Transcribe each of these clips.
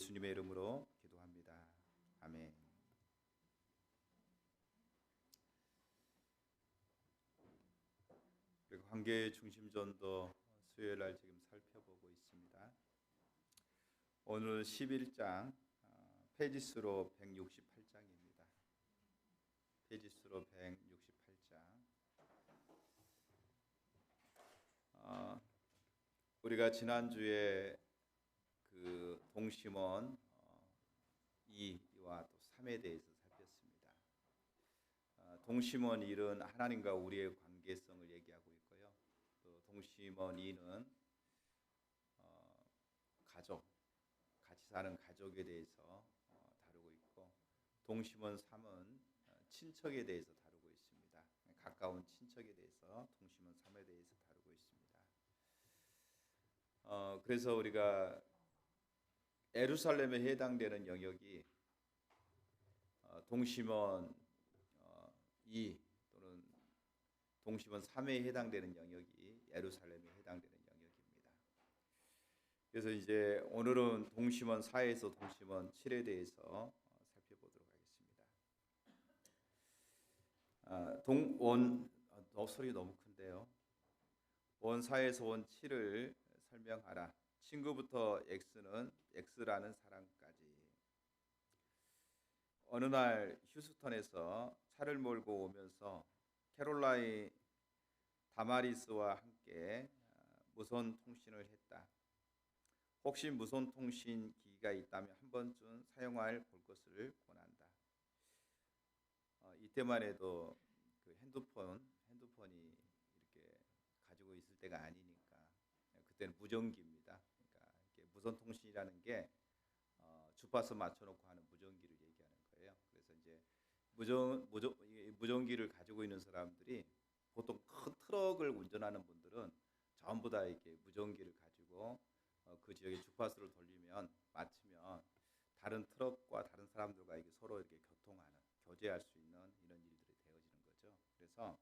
예수님의 이름으로 기도합니다. 아멘. 그리고 관계의 중심전도 수요일 날 지금 살펴보고 있습니다. 오늘 11장 페이지 수로 168장입니다. 페이지 수로 168장. 우리가 지난주에 그 동심원 2와 또 3에 대해서 살폈습니다. 동심원 1은 하나님과 우리의 관계성을 얘기하고 있고요. 또 동심원 2는 가족, 같이 사는 가족에 대해서 다루고 있고, 동심원 3은 친척에 대해서 다루고 있습니다. 가까운 친척에 대해서 동심원 3에 대해서 다루고 있습니다. 그래서 우리가 예루살렘에 해당되는 영역이 동심원 2 또는 동심원 3에 해당되는 영역이 예루살렘에 해당되는 영역입니다. 그래서 이제 오늘은 동심원 4에서 동심원 7에 대해서 살펴보도록 하겠습니다. 소리 너무 큰데요. 원 4에서 원 7을 설명하라. 친구부터 X라는 사람까지. 어느 날 휴스턴에서 차를 몰고 오면서 캐롤라인 다마리스와 함께 무선 통신을 했다. 혹시 무선 통신 기기가 있다면 한 번쯤 사용할 볼 것을 권한다. 이때만 해도 그 핸드폰이 이렇게 가지고 있을 때가 아니니까 그때는 무전기입니다. 그러니까 이렇게 무선 통신이라는 게 주파수 맞춰놓고 하는 무전기를 얘기하는 거예요. 그래서 이제 무전기를 가지고 있는 사람들이 보통 큰 트럭을 운전하는 분들은 전부 다 이렇게 무전기를 가지고 그 지역에 주파수를 맞추면 다른 트럭과 다른 사람들과 이게 서로 이렇게 교제할 수 있는 이런 일들이 되어지는 거죠. 그래서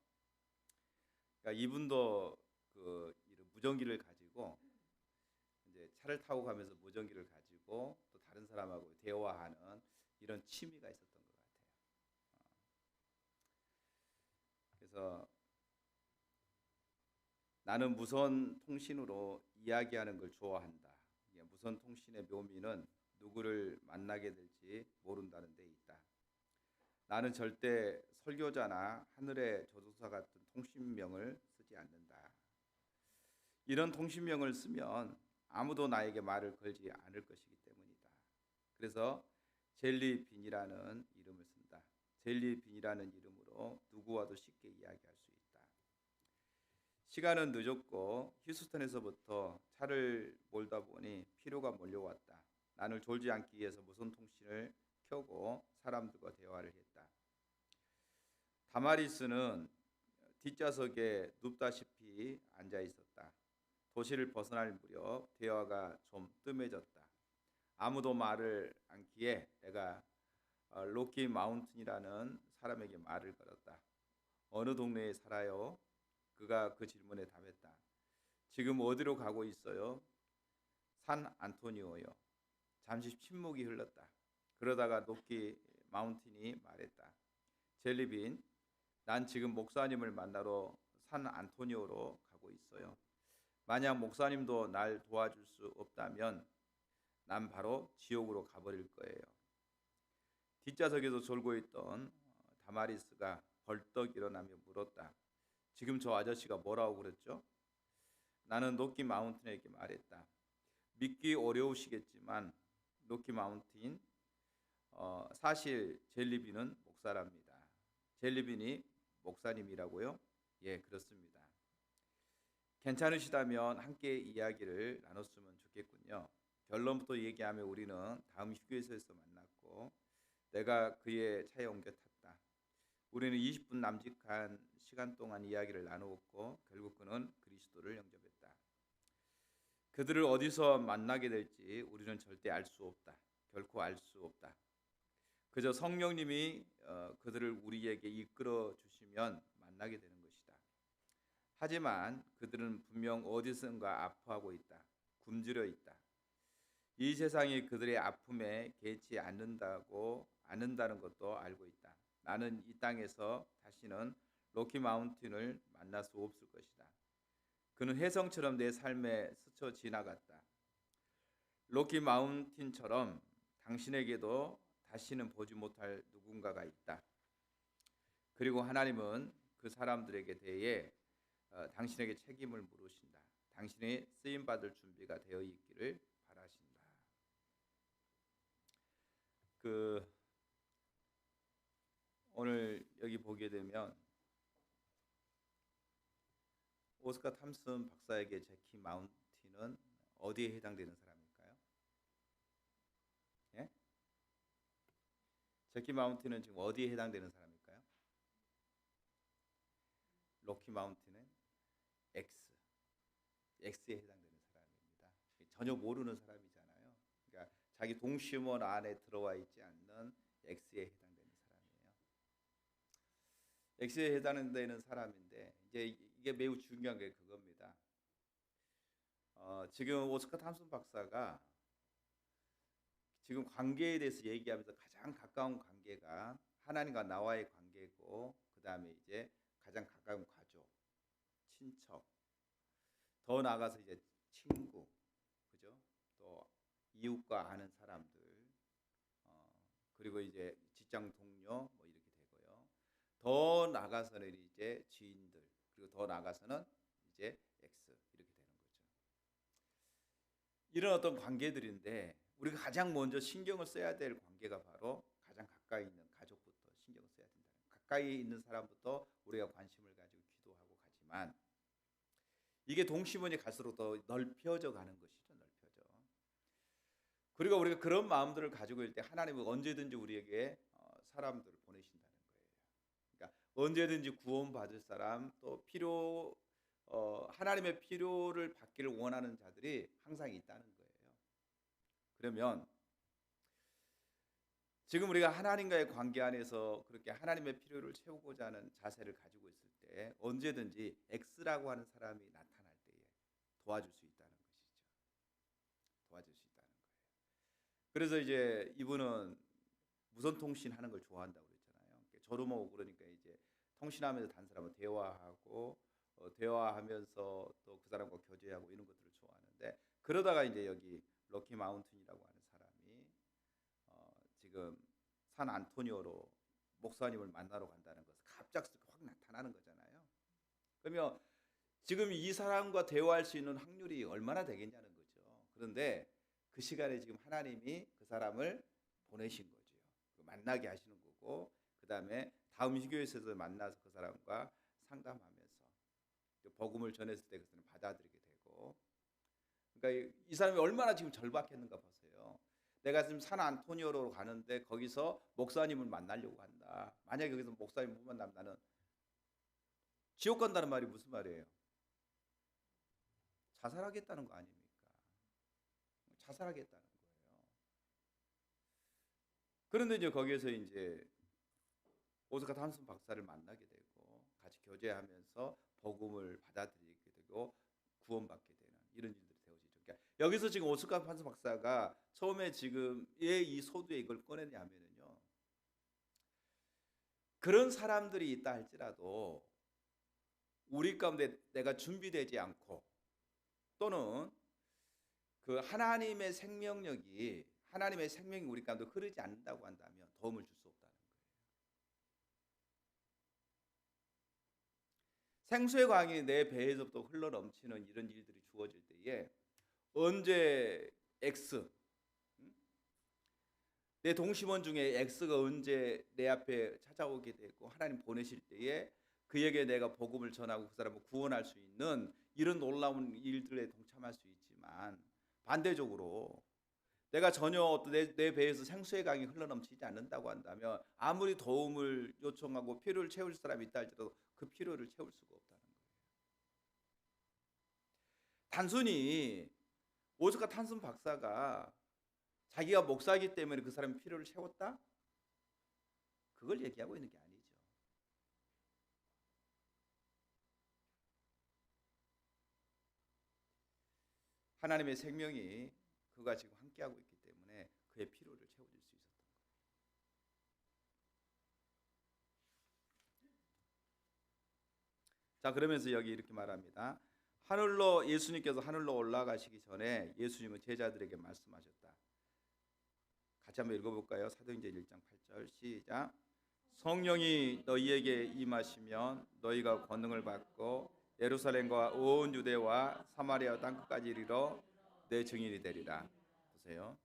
그러니까 이분도 그 무전기를 가지고 이제 차를 타고 가면서 무전기를 가지고 또 다른 사람하고 대화하는 이런 취미가 있었던 것 같아요. 그래서 나는 무선 통신으로 이야기하는 걸 좋아한다. 무선 통신의 묘미는 누구를 만나게 될지 모른다는 데 있다. 나는 절대 설교자나 하늘의 저주사 같은 통신명을 쓰지 않는다. 이런 통신명을 쓰면 아무도 나에게 말을 걸지 않을 것이기 때문이다. 그래서 젤리빈이라는 이름을 쓴다. 젤리빈이라는 이름으로 누구와도 쉽게 이야기할 수 있다. 시간은 늦었고 휴스턴에서부터 차를 몰다 보니 피로가 몰려왔다. 나는 졸지 않기 위해서 무선 통신을 켜고 사람들과 대화를 했다. 다마리스는 뒷좌석에 눕다시피 앉아 있었다. 도시를 벗어날 무렵 대화가 좀 뜸해졌다. 아무도 말을 않기에 내가 로키 마운틴이라는 사람에게 말을 걸었다. 어느 동네에 살아요? 그가 그 질문에 답했다. 지금 어디로 가고 있어요? 산 안토니오요. 잠시 침묵이 흘렀다. 그러다가 로키 마운틴이 말했다. 젤리빈, 난 지금 목사님을 만나러 산 안토니오로 가고 있어요. 만약 목사님도 날 도와줄 수 없다면 난 바로 지옥으로 가버릴 거예요. 뒷좌석에서 졸고 있던 다마리스가 벌떡 일어나며 물었다. 지금 저 아저씨가 뭐라고 그랬죠? 나는 로키 마운틴에게 말했다. 믿기 어려우시겠지만 로키 마운틴, 사실 젤리빈은 목사랍니다. 젤리빈이 목사님이라고요? 예, 그렇습니다. 괜찮으시다면 함께 이야기를 나눴으면 좋겠군요. 결론부터 얘기하면 우리는 다음 휴게소에서 만났고 내가 그의 차에 옮겨 탔다. 우리는 20분 남짓한 시간 동안 이야기를 나누었고 결국 그는 그리스도를 영접했다. 그들을 어디서 만나게 될지 우리는 절대 알 수 없다. 결코 알 수 없다. 그저 성령님이 그들을 우리에게 이끌어 주시면 만나게 되는 것이다. 하지만 그들은 분명 어디선가 아파하고 있다. 굶주려 있다. 이 세상이 그들의 아픔에 개의치 않는다는 것도 알고 있다. 나는 이 땅에서 다시는 로키 마운틴을 만날 수 없을 것이다. 그는 혜성처럼 내 삶에 스쳐 지나갔다. 로키 마운틴처럼 당신에게도 다시는 보지 못할 누군가가 있다. 그리고 하나님은 그 사람들에게 대해 당신에게 책임을 물으신다. 당신이 쓰임 받을 준비가 되어 있기를 바라신다. 오늘 여기 보게 되면 오스카 탐슨 박사에게 제키 마운틴은 어디에 해당되는 사람일까요? 예? 제키 마운틴은 지금 어디에 해당되는 사람일까요? 로키 마운틴은 X에 해당되는 사람입니다. 전혀 모르는 사람이잖아요. 그러니까 자기 동심원 안에 들어와 있지 않는 X에 해당되는 사람이에요. X에 해당되는 사람인데 이제 이게 매우 중요한 게 그겁니다. 지금 오스카 탐슨 박사가 지금 관계에 대해서 얘기하면서 가장 가까운 관계가 하나님과 나와의 관계고, 그 다음에 이제 가장 가까운 가족, 친척, 더 나아가서 이제 친구, 그죠? 또 이웃과 아는 사람들, 그리고 이제 직장 동료 뭐 이렇게 되고요. 더 나아가서는 이제 지인들, 그리고 더 나아가서는 이제 X 이렇게 되는 거죠. 이런 어떤 관계들인데 우리가 가장 먼저 신경을 써야 될 관계가 바로 가장 가까이 있는 가족부터 신경을 써야 된다. 가까이 있는 사람부터 우리가 관심을 가지고 기도하고 가지만 이게 동심원이 갈수록 더 넓혀져 가는 것이죠. 넓혀져. 그리고 우리가 그런 마음들을 가지고 있을 때 하나님은 언제든지 우리에게 사람들을 보내신다는 거예요. 그러니까 언제든지 구원받을 사람, 또 하나님의 필요를 받기를 원하는 자들이 항상 있다는 거예요. 그러면 지금 우리가 하나님과의 관계 안에서 그렇게 하나님의 필요를 채우고자 하는 자세를 가지고 있을 때 언제든지 X라고 하는 사람이 나타날 때에 도와줄 수 있다는 것이죠. 도와줄 수 있다는 거예요. 그래서 이제 이분은 무선 통신하는 걸 좋아한다고 그랬잖아요. 저렴하고 그러니까 이제 통신하면서 다른 사람과 대화하고 대화하면서 또 그 사람과 교제하고 이런 것들을 좋아하는데, 그러다가 이제 여기 로키 마운틴이라고 하는 사람이 지금 산 안토니오로 목사님을 만나러 간다는 것은 갑작스럽게 확 나타나는 거잖아요. 그러면 지금 이 사람과 대화할 수 있는 확률이 얼마나 되겠냐는 거죠. 그런데 그 시간에 지금 하나님이 그 사람을 보내신 거죠. 만나게 하시는 거고, 그 다음에 다음 희교에서도 만나서 그 사람과 상담하면서 복음을 전했을 때 그 사람을 받아들이게 되고, 그러니까 이 사람이 얼마나 지금 절박했는가 보세요. 내가 지금 산 안토니오로 가는데 거기서 목사님을 만나려고 한다. 만약에 거기서 목사님 못 만나면 나는 지옥 간다는 말이 무슨 말이에요? 자살하겠다는 거 아닙니까? 자살하겠다는 거예요. 그런데 이제 거기에서 이제 오스카 탐슨 박사를 만나게 되고 같이 교제하면서 복음을 받아들이게 되고 구원받게 되는 이런 일들이 되어지죠. 그러니까 여기서 지금 오스카 탐슨 박사가 처음에 지금 왜 이 소두에 이걸 꺼내냐면요, 그런 사람들이 있다 할지라도 우리 가운데 내가 준비되지 않고 또는 그 하나님의 생명이 우리 가운데 흐르지 않는다고 한다면 도움을 줄 수 없다는 거예요. 생수의 강이 내 배에서부터 흘러 넘치는 이런 일들이 주어질 때에 언제 X, 내 동심원 중에 X가 언제 내 앞에 찾아오게 되고 하나님 보내실 때에 그에게 내가 복음을 전하고 그 사람을 구원할 수 있는 이런 놀라운 일들에 동참할 수 있지만, 반대적으로 내가 전혀 내 배에서 생수의 강이 흘러넘치지 않는다고 한다면 아무리 도움을 요청하고 필요를 채울 사람이 있다 할지라도 그 필요를 채울 수가 없다는 거예요. 단순히 오스카 탐슨 박사가 자기가 목사이기 때문에 그 사람의 필요를 채웠다? 그걸 얘기하고 있는 게 아니죠. 하나님의 생명이 그가 지금 함께하고 있기 때문에 그의 필요를 채워줄 수 있었던 거예요. 자, 그러면서 여기 이렇게 말합니다. 예수님께서 하늘로 올라가시기 전에 예수님은 제자들에게 말씀하셨다. 같이 한번 읽어볼까요? 사도행전 1장 8절 시작. 성령이 너희에게 임하시면 너희가 권능을 받고 예루살렘과 온 유대와 사마리아 땅끝까지 이르러 내 증인이 되리라. 보세요.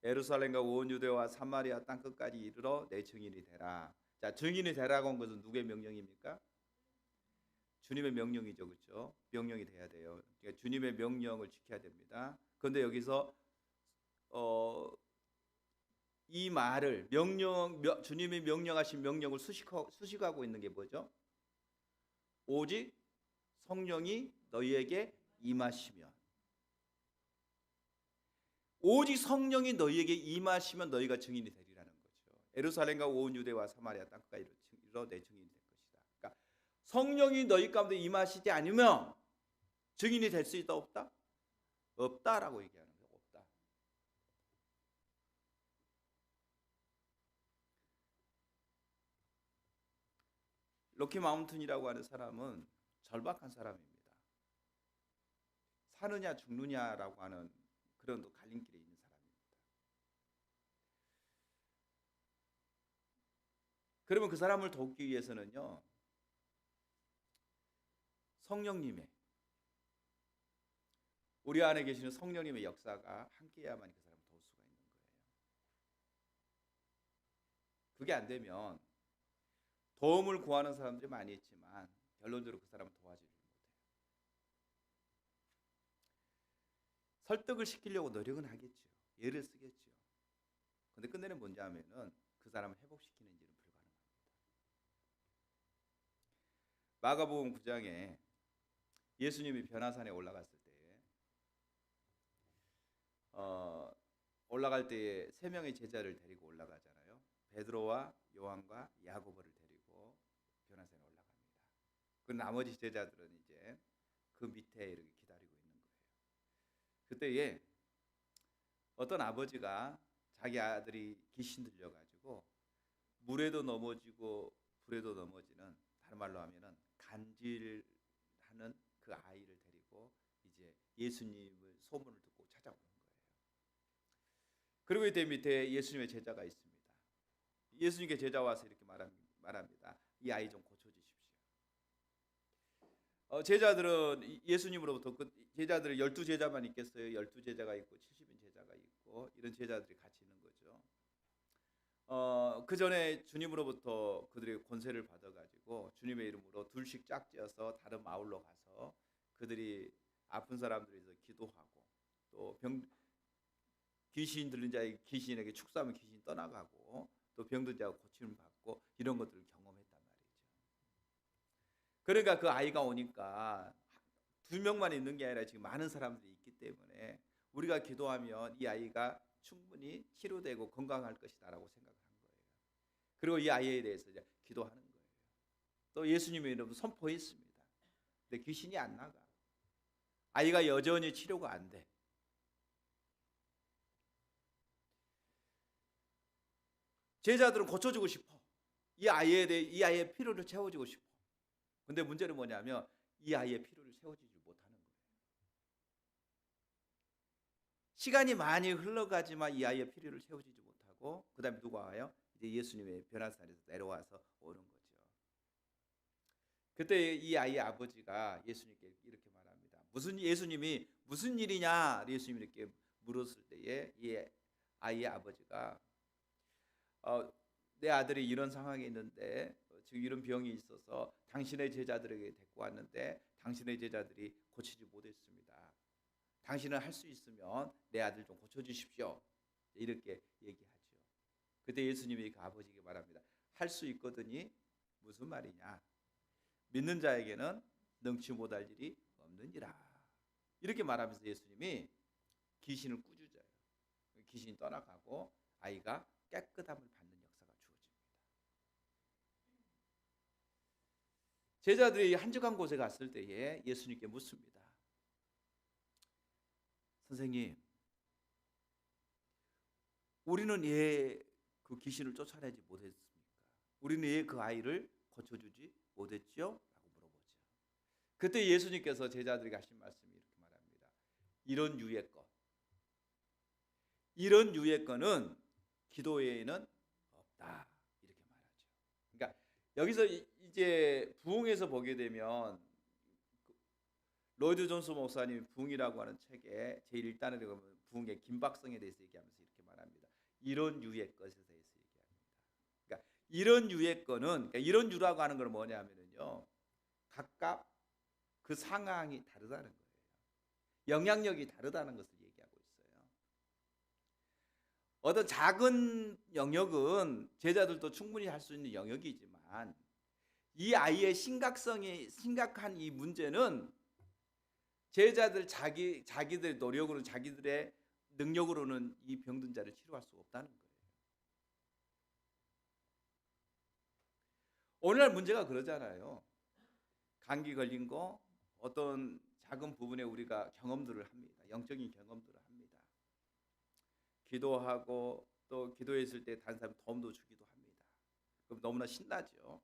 예루살렘과 온 유대와 사마리아 땅끝까지 이르러 내 증인이 되라. 자, 증인이 되라고 한 것은 누구의 명령입니까? 주님의 명령이죠, 그렇죠? 명령이 돼야 돼요. 그러니까 주님의 명령을 지켜야 됩니다. 그런데 여기서 이 말을 주님이 명령하신 명령을 수식하고 있는 게 뭐죠? 오직 성령이 너희에게 임하시면, 오직 성령이 너희에게 임하시면 너희가 증인이 되리라는 거죠. 예루살렘과 온 유대와 사마리아 땅까지 이르러 내 증인이 될 것이다. 그러니까 성령이 너희 가운데 임하시지 않으면 증인이 될 수 있다 없다? 없다라고 얘기하는 거예요. 없다. 로키 마운튼이라고 하는 사람은 절박한 사람입니다. 사느냐 죽느냐라고 하는 그런 갈림길에 있는 사람입니다. 그러면 그 사람을 돕기 위해서는요, 성령님의, 우리 안에 계시는 성령님의 역사가 함께해야만 그 사람을 도울 수가 있는 거예요. 그게 안 되면 도움을 구하는 사람들이 많이 있지만 결론적으로 그 사람을 도와주지 못해요. 설득을 시키려고 노력은 하겠죠. 예를 쓰겠죠. 근데 끝내는 뭔지 하면은 그 사람을 회복시키는 일은 불가능합니다. 마가복음 9장에 예수님이 변화산에 올라갔을 때 올라갈 때에 세 명의 제자를 데리고 올라가잖아요. 베드로와 요한과 야고보를 데리고 변화산에 올라갑니다. 그 나머지 제자들은 이제 그 밑에 이렇게 기다리고 있는 거예요. 그때에 어떤 아버지가 자기 아들이 귀신 들려가지고 물에도 넘어지고 불에도 넘어지는, 다른 말로 하면은 간질하는 그 아이를 데리고 이제 예수님의 소문을 듣고 찾아오는 거예요. 그리고 이때 밑에 예수님의 제자가 있습니다. 예수님께 제자 와서 이렇게 말합니다. 이 아이 좀 고쳐주십시오. 제자들은 예수님으로부터 제자들은 12제자만 있겠어요? 12제자가 있고 70인 제자가 있고 이런 제자들이 같이 있는 거죠. 그 전에 주님으로부터 그들이 권세를 받아가지고 주님의 이름으로 둘씩 짝지어서 다른 마을로 가서 그들이 아픈 사람들에 대해서 기도하고 또 귀신 들린 자의 귀신에게 축사하면 귀신 떠나가고 또 병든 자가 고침을 받고 이런 것들을 경험했단 말이죠. 그러니까 그 아이가 오니까 2명만 있는 게 아니라 지금 많은 사람들이 있기 때문에 우리가 기도하면 이 아이가 충분히 치료되고 건강할 것이다라고 생각한 거예요. 그리고 이 아이에 대해서 이제 기도하는 거예요. 또 예수님의 이름으로 선포했습니다. 근데 귀신이 안 나가. 아이가 여전히 치료가 안 돼. 제자들은 고쳐주고 싶어. 이 아이의 필요를 채워주고 싶어. 근데 문제는 뭐냐면 이 아이의 필요를 채워주지 못하는 거예요. 시간이 많이 흘러가지만 이 아이의 필요를 채워주지 못하고 그 다음에 누가 와요? 이제 예수님의 변화산에서 내려와서 오는 거죠. 그때 이 아이의 아버지가 예수님께 이렇게 말합니다. 예수님이 무슨 일이냐? 예수님이 이렇게 물었을 때에 이 아이의 아버지가 내 아들이 이런 상황에 있는데 지금 이런 병이 있어서 당신의 제자들에게 데리고 왔는데 당신의 제자들이 고치지 못했습니다. 당신은 할 수 있으면 내 아들 좀 고쳐주십시오. 이렇게 얘기하죠. 그때 예수님이 그 아버지에게 말합니다. 할 수 있거든이 무슨 말이냐? 믿는 자에게는 능치 못할 일이 없느니라. 이렇게 말하면서 예수님이 귀신을 꾸짖어요. 귀신이 떠나가고 아이가 깨끗함을 받는 역사가 주어집니다. 제자들이 한적한 곳에 갔을 때에 예수님께 묻습니다. 선생님, 우리는 왜 그 귀신을 쫓아내지 못했습니까? 우리는 왜 그 아이를 고쳐주지 못했죠? 라고 물어보죠. 그때 예수님께서 제자들에게 하신 말씀이 이렇게 말합니다. 이런 유의 것, 이런 유의 것은 기도 외에는 없다, 이렇게 말하죠. 그러니까 여기서 이제 부흥에서 보게 되면 로이드 존스 목사님 부흥이라고 하는 책에 제1단에 보면 부흥의 긴박성에 대해서 얘기하면서 이렇게 말합니다. 이런 유의 것에 대해서 얘기합니다. 그러니까 이런 유의 것은, 그러니까 이런 유라고 하는 건 뭐냐면요, 각각 그 상황이 다르다는 거예요. 영향력이 다르다는 것을 얘기하고 있어요. 어떤 작은 영역은 제자들도 충분히 할 수 있는 영역이지만 이 아이의 심각한 이 문제는 제자들 자기들의 노력으로, 자기들의 능력으로는 이 병든 자를 치료할 수 없다는 거예요. 오늘날 문제가 그러잖아요. 감기 걸린 거 어떤 작은 부분에 우리가 경험들을 합니다. 영적인 경험들을 합니다. 기도하고 또 기도했을 때 다른 사람 도움도 주기도 합니다. 그럼 너무나 신나죠.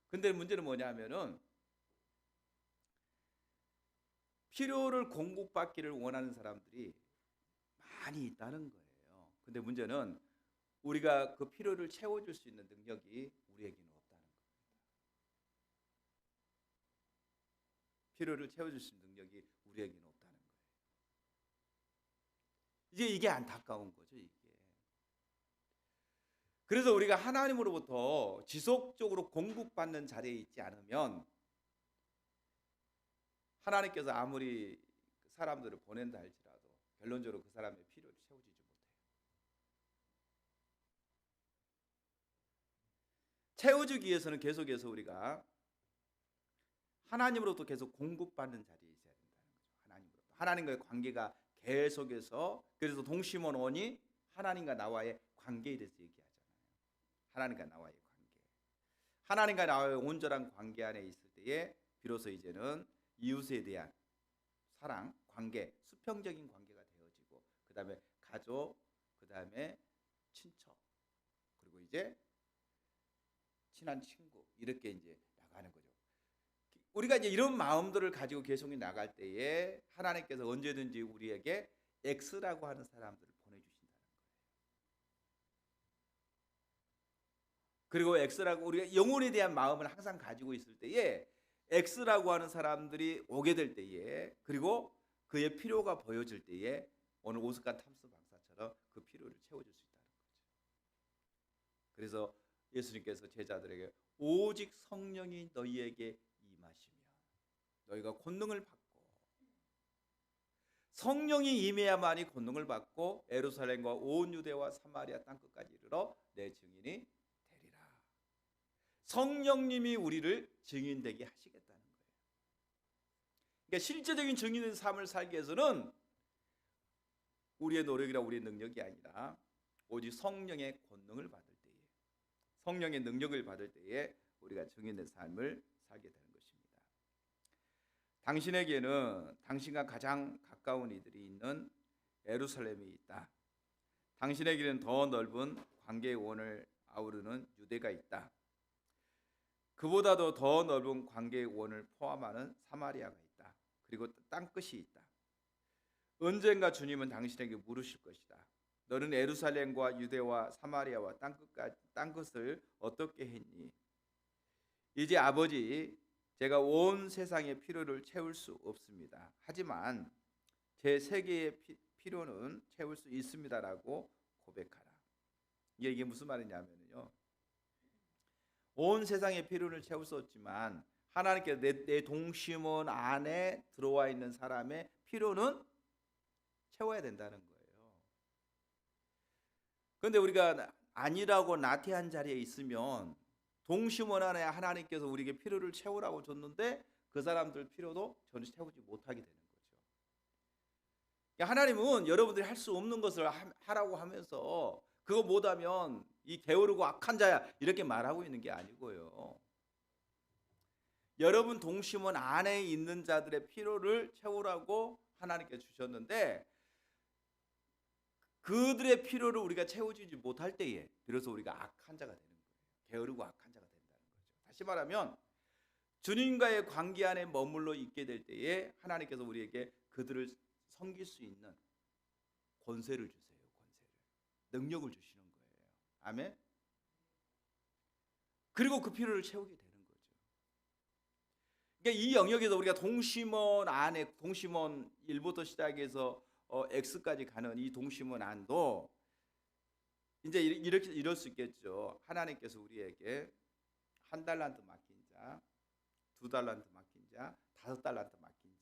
근데 문제는 뭐냐면은 필요를 공급받기를 원하는 사람들이 많이 있다는 거예요. 근데 문제는 우리가 그 필요를 채워줄 수 있는 능력이 우리에게는 없다는 겁니다. 필요를 채워줄 수 있는 능력이 우리에게는 없다는 거예요. 이게 안타까운 거죠, 이게. 그래서 우리가 하나님으로부터 지속적으로 공급받는 자리에 있지 않으면 하나님께서 아무리 사람들을 보낸다 할지라도 결론적으로 그 사람의 필요를 채워주지 못해요. 채워주기 위해서는 계속해서 우리가 하나님으로부터 계속 공급받는 자리에 있어야 된다는 거죠. 하나님으로부터. 하나님과의 관계가 계속해서, 그래서 동심원원이 하나님과 나와의 관계에 대해서 얘기하잖아요. 하나님과 나와의 관계. 하나님과 나와의 온전한 관계 안에 있을 때에 비로소 이제는 이웃에 대한 사랑, 관계, 수평적인 관계가 되어지고, 그 다음에 가족, 그 다음에 친척, 그리고 이제 친한 친구, 이렇게 이제 나가는 거죠. 우리가 이제 이런 마음들을 가지고 계속 나갈 때에 하나님께서 언제든지 우리에게 X라고 하는 사람들을 보내주신다는 거예요. 그리고 X라고, 우리가 영혼에 대한 마음을 항상 가지고 있을 때에 X라고 하는 사람들이 오게 될 때에, 그리고 그의 필요가 보여질 때에 오늘 오스카 탐스 박사처럼 그 필요를 채워줄 수 있다는 거죠. 그래서 예수님께서 제자들에게 오직 성령이 너희에게 임하시면 너희가 권능을 받고, 성령이 임해야만이 권능을 받고 예루살렘과 온 유대와 사마리아 땅끝까지 이르러 내 증인이 되리라. 성령님이 우리를 증인되게 하시겠다는 거예요. 그러니까 실제적인 증인의 삶을 살기 위해서는 우리의 노력이나 우리의 능력이 아니라 오직 성령의 권능을 받을 때에, 성령의 능력을 받을 때에 우리가 증인의 삶을 살게 되는 것입니다. 당신에게는 당신과 가장 가까운 이들이 있는 예루살렘이 있다. 당신에게는 더 넓은 관계의 원을 아우르는 유대가 있다. 그보다도 더 넓은 관계의 원을 포함하는 사마리아가 있다. 그리고 땅끝이 있다. 언젠가 주님은 당신에게 물으실 것이다. 너는 예루살렘과 유대와 사마리아와 땅끝을 어떻게 했니? 이제 아버지, 제가 온 세상의 필요를 채울 수 없습니다. 하지만 제 세계의 필요는 채울 수 있습니다라고 고백하라. 이게 무슨 말이냐면요, 온 세상의 필요를 채울 수 없지만 하나님께서 내 동심원 안에 들어와 있는 사람의 필요는 채워야 된다는 거예요. 그런데 우리가 아니라고 나태한 자리에 있으면 동심원 안에 하나님께서 우리에게 필요를 채우라고 줬는데 그 사람들 필요도 전혀 채우지 못하게 되는 거죠. 그러니까 하나님은 여러분들이 할 수 없는 것을 하라고 하면서 그거 못하면 이 게으르고 악한 자야 이렇게 말하고 있는 게 아니고요. 여러분 동심원 안에 있는 자들의 필요를 채우라고 하나님께 주셨는데 그들의 필요를 우리가 채워주지 못할 때에 비로소 우리가 악한 자가 되는 거예요. 게으르고 악한 자가 된다는 거죠. 다시 말하면 주님과의 관계 안에 머물러 있게 될 때에 하나님께서 우리에게 그들을 섬길 수 있는 권세를 주세요. 능력을 주시는 거예요. 아멘. 그리고 그 필요를 채우게 되는 거죠. 그러니까 이 영역에서 우리가 동심원 안에 동심원 1부터 시작해서 X까지 가는 이 동심원 안도 이제 이렇게 이럴 수 있겠죠. 하나님께서 우리에게 1달란트 맡긴 자, 2달란트 맡긴 자, 5달란트 맡긴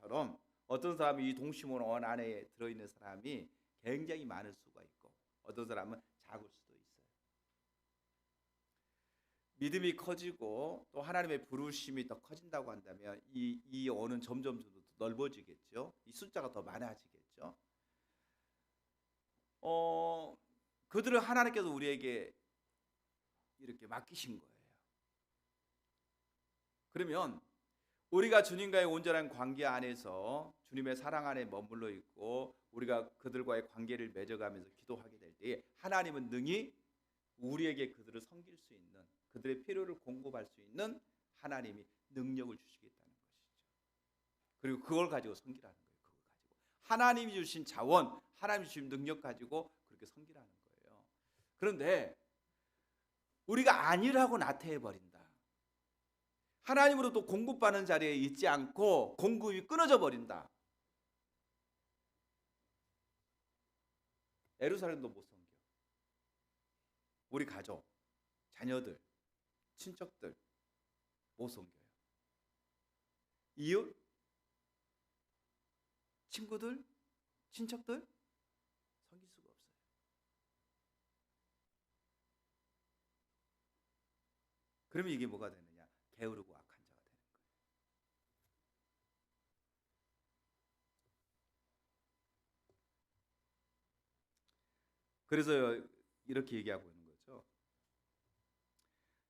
자처럼 어떤 사람이 이 동심원 안에 들어있는 사람이 굉장히 많을 수가 있고 어떤 사람은 작을 수도 있어요. 믿음이 커지고 또 하나님의 부르심이 더 커진다고 한다면 이 언은 점점 더 넓어지겠죠. 이 숫자가 더 많아지겠죠. 그들을 하나님께서 우리에게 이렇게 맡기신 거예요. 그러면 우리가 주님과의 온전한 관계 안에서 주님의 사랑 안에 머물러 있고 우리가 그들과의 관계를 맺어가면서 기도하게 될 때에 하나님은 능히 우리에게 그들을 섬길 수 있는 그들의 필요를 공급할 수 있는 하나님이 능력을 주시겠다는 것이죠. 그리고 그걸 가지고 섬기라는 거예요. 그걸 가지고 하나님이 주신 자원, 하나님이 주신 능력 가지고 그렇게 섬기라는 거예요. 그런데 우리가 아니라고 나태해버린다. 하나님으로부터 공급받는 자리에 있지 않고 공급이 끊어져 버린다. 예루살렘도 못 섬겨. 우리 가족, 자녀들, 친척들 못 섬겨요. 이웃, 친구들, 친척들 섬길 수가 없어요. 그러면 이게 뭐가 되느냐? 게으르고 악한 자가 되는 거예요. 그래서 이렇게 얘기하고 있는 거죠.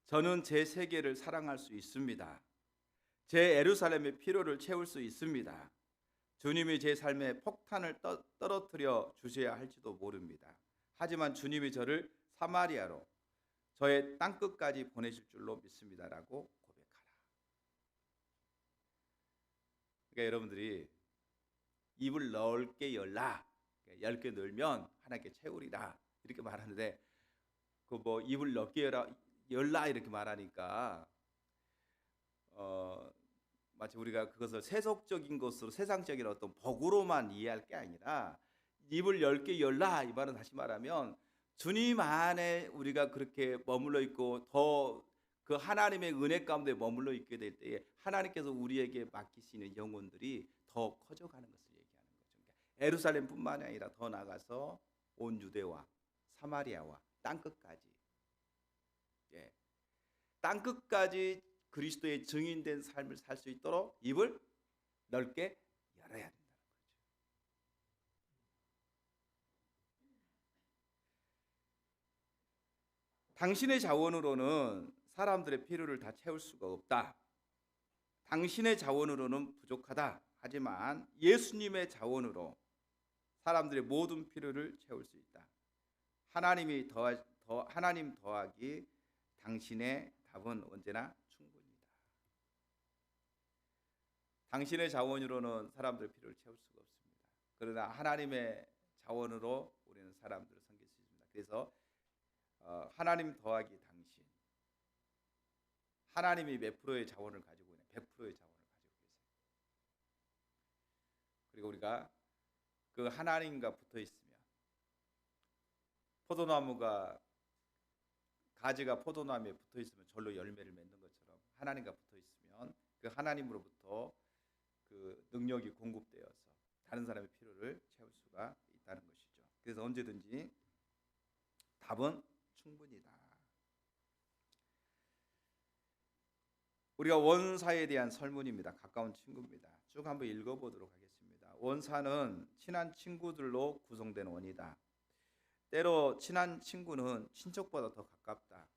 저는 제 세계를 사랑할 수 있습니다. 제 예루살렘의 필요를 채울 수 있습니다. 주님이 제 삶에 폭탄을 떨어뜨려 주셔야 할지도 모릅니다. 하지만 주님이 저를 사마리아로 저의 땅끝까지 보내실 줄로 믿습니다라고 고백하라. 그러니까 여러분들이 입을 넓게 열라. 10개 늘면 하나님께 채우리라. 이렇게 말하는데 그 뭐 입을 넓게 열라 이렇게 말하니까 마치 우리가 그것을 세속적인 것으로 세상적인 어떤 복으로만 이해할 게 아니라 입을 10개 열라 이 말은 다시 말하면 주님 안에 우리가 그렇게 머물러 있고 더 그 하나님의 은혜 가운데 머물러 있게 될 때에 하나님께서 우리에게 맡기시는 영혼들이 더 커져가는 것을 얘기하는 거죠. 그러니까 예루살렘뿐만 아니라 더 나가서 온 유대와 사마리아와 땅끝까지, 땅끝까지 그리스도의 증인된 삶을 살 수 있도록 입을 넓게 열어야 된다는 거죠. 당신의 자원으로는 사람들의 필요를 다 채울 수가 없다. 당신의 자원으로는 부족하다. 하지만 예수님의 자원으로 사람들의 모든 필요를 채울 수 있다. 하나님 더하기 당신의 답은 언제나 충분이다. 당신의 자원으로는 사람들의 필요를 채울 수가 없습니다. 그러나 하나님의 자원으로 우리는 사람들을 섬길 수 있습니다. 그래서 하나님 더하기 당신, 하나님이 몇 프로의 자원을 가지고 있는 100%의 자원을 가지고 계세요. 그리고 우리가 그 하나님과 붙어 있으면 포도나무가 가지가 포도나무에 붙어 있으면 절로 열매를 맺는 것처럼 하나님과 붙어 있으면 그 하나님으로부터 그 능력이 공급되어서 다른 사람의 필요를 채울 수가 있다는 것이죠. 그래서 언제든지 답은 충분이다. 우리가 원사에 대한 설문입니다. 가까운 친구입니다. 쭉 한번 읽어보도록 하겠습니다. 원사는 친한 친구들로 구성된 원이다. 때로 친한 친구는 친척보다 더 가깝다.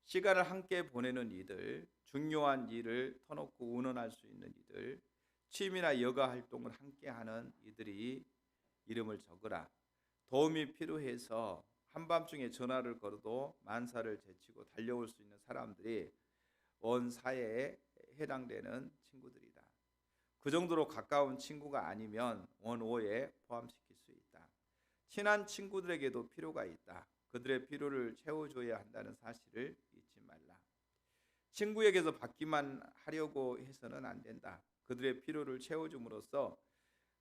시간을 함께 보내는 이들, 중요한 일을 터놓고 의논할 수 있는 이들, 취미나 여가 활동을 함께하는 이들이 이름을 적으라. 도움이 필요해서 한밤중에 전화를 걸어도 만사를 제치고 달려올 수 있는 사람들이 원 사회에 해당되는 친구들이다. 그 정도로 가까운 친구가 아니면 원 5에 포함시킬 수 있다. 친한 친구들에게도 필요가 있다. 그들의 필요를 채워줘야 한다는 사실을 잊지 말라. 친구에게서 받기만 하려고 해서는 안 된다. 그들의 필요를 채워줌으로써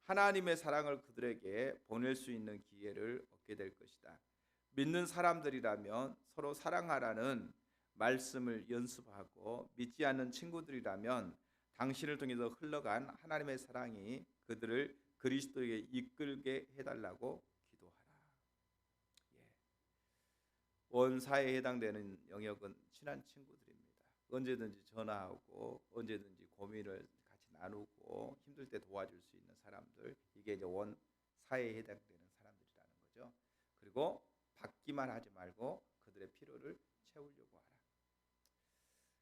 하나님의 사랑을 그들에게 보낼 수 있는 기회를 얻게 될 것이다. 믿는 사람들이라면 서로 사랑하라는 말씀을 연습하고, 믿지 않는 친구들이라면 당신을 통해서 흘러간 하나님의 사랑이 그들을 그리스도에게 이끌게 해달라고 기도하라. 원사에 해당되는 영역은 친한 친구들입니다. 언제든지 전화하고 언제든지 고민을 같이 나누고 힘들 때 도와줄 수 있는 사람들, 이게 이제 원사에 해당되는 사람들이라는 거죠. 그리고 받기만 하지 말고 그들의 필요를 채우려고 하라.